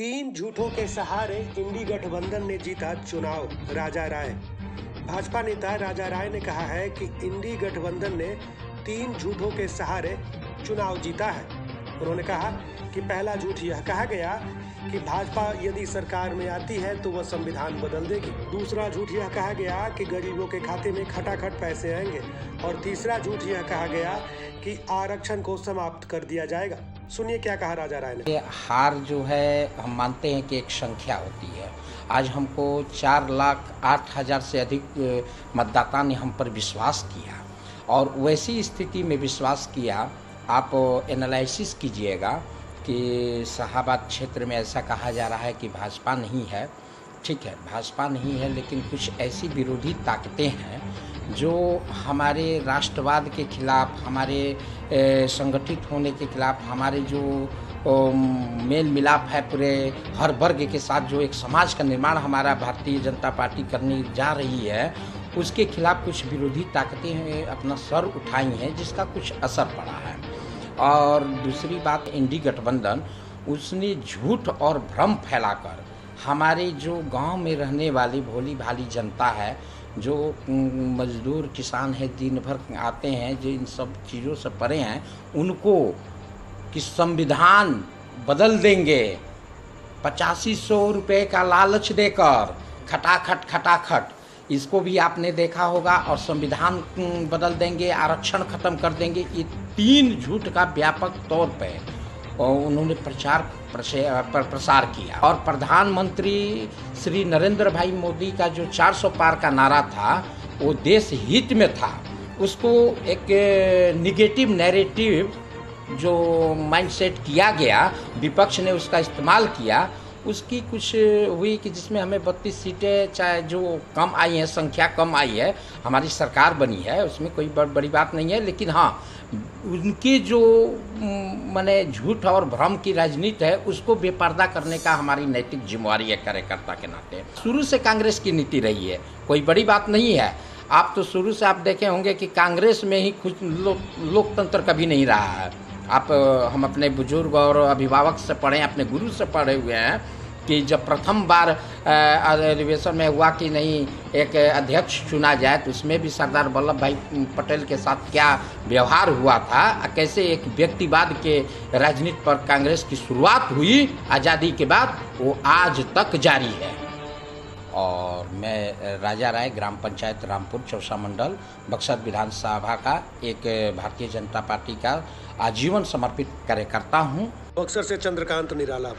तीन झूठों के सहारे इंडी गठबंधन ने जीता चुनाव, राजा राय। भाजपा नेता राजा राय ने कहा है कि इंडी गठबंधन ने तीन झूठों के सहारे चुनाव जीता है। उन्होंने कहा कि पहला झूठ यह कहा गया कि भाजपा यदि सरकार में आती है तो वह संविधान बदल देगी। दूसरा झूठ यह कहा गया कि गरीबों के खाते में खटाखट पैसे आएंगे। और तीसरा झूठ यह कहा गया कि आरक्षण को समाप्त कर दिया जाएगा। सुनिए क्या कहा राजा राय ने। हार जो है हम मानते हैं कि एक संख्या होती है। आज हमको 4,08,000 से अधिक मतदाता ने हम पर विश्वास किया और वैसी स्थिति में विश्वास किया। आप एनालिसिस कीजिएगा कि शाहाबाद क्षेत्र में ऐसा कहा जा रहा है कि भाजपा नहीं है। ठीक है, भाजपा नहीं है, लेकिन कुछ ऐसी विरोधी ताकतें हैं जो हमारे राष्ट्रवाद के खिलाफ, हमारे संगठित होने के खिलाफ, हमारे जो मेल मिलाप है पूरे हर वर्ग के साथ, जो एक समाज का निर्माण हमारा भारतीय जनता पार्टी करने जा रही है, उसके खिलाफ कुछ विरोधी ताकतें अपना सर उठाई हैं, जिसका कुछ असर पड़ा है। और दूसरी बात, इंडी गठबंधन उसने झूठ और भ्रम फैलाकर हमारे जो गांव में रहने वाली भोली भाली जनता है, जो मजदूर किसान है, दिन भर आते हैं, जो इन सब चीज़ों से परे हैं, उनको कि संविधान बदल देंगे 8500 रुपये का लालच देकर, खटाखट इसको भी आपने देखा होगा, और संविधान बदल देंगे, आरक्षण खत्म कर देंगे। ये तीन झूठ का व्यापक तौर पे उन्होंने प्रसार किया। और प्रधानमंत्री श्री नरेंद्र भाई मोदी का जो 400 पार का नारा था, वो देश हित में था। उसको एक निगेटिव नैरेटिव जो माइंडसेट किया गया, विपक्ष ने उसका इस्तेमाल किया। उसकी कुछ हुई कि जिसमें हमें 32 सीटें, चाहे जो कम आई हैं, संख्या कम आई है, हमारी सरकार बनी है, उसमें कोई बड़ी बात नहीं है। लेकिन हाँ, उनकी जो माने झूठ और भ्रम की राजनीति है, उसको बेपर्दा करने का हमारी नैतिक जिम्मेवारी है कार्यकर्ता के नाते। शुरू से कांग्रेस की नीति रही है, कोई बड़ी बात नहीं है। आप तो शुरू से आप देखे होंगे कि कांग्रेस में ही कुछ लोकतंत्र कभी नहीं रहा है। हम अपने बुजुर्ग और अभिभावक से पढ़े, अपने गुरु से पढ़े हुए हैं कि जब प्रथम बार अधिवेशन में हुआ कि नहीं एक अध्यक्ष चुना जाए, तो उसमें भी सरदार वल्लभ भाई पटेल के साथ क्या व्यवहार हुआ था, कैसे एक व्यक्तिवाद के राजनीति पर कांग्रेस की शुरुआत हुई आज़ादी के बाद, वो आज तक जारी है। और मैं राजा राय, ग्राम पंचायत रामपुर चौसा मंडल, बक्सर विधानसभा का एक भारतीय जनता पार्टी का आजीवन समर्पित कार्यकर्ता हूँ। बक्सर से चंद्रकांत निराला।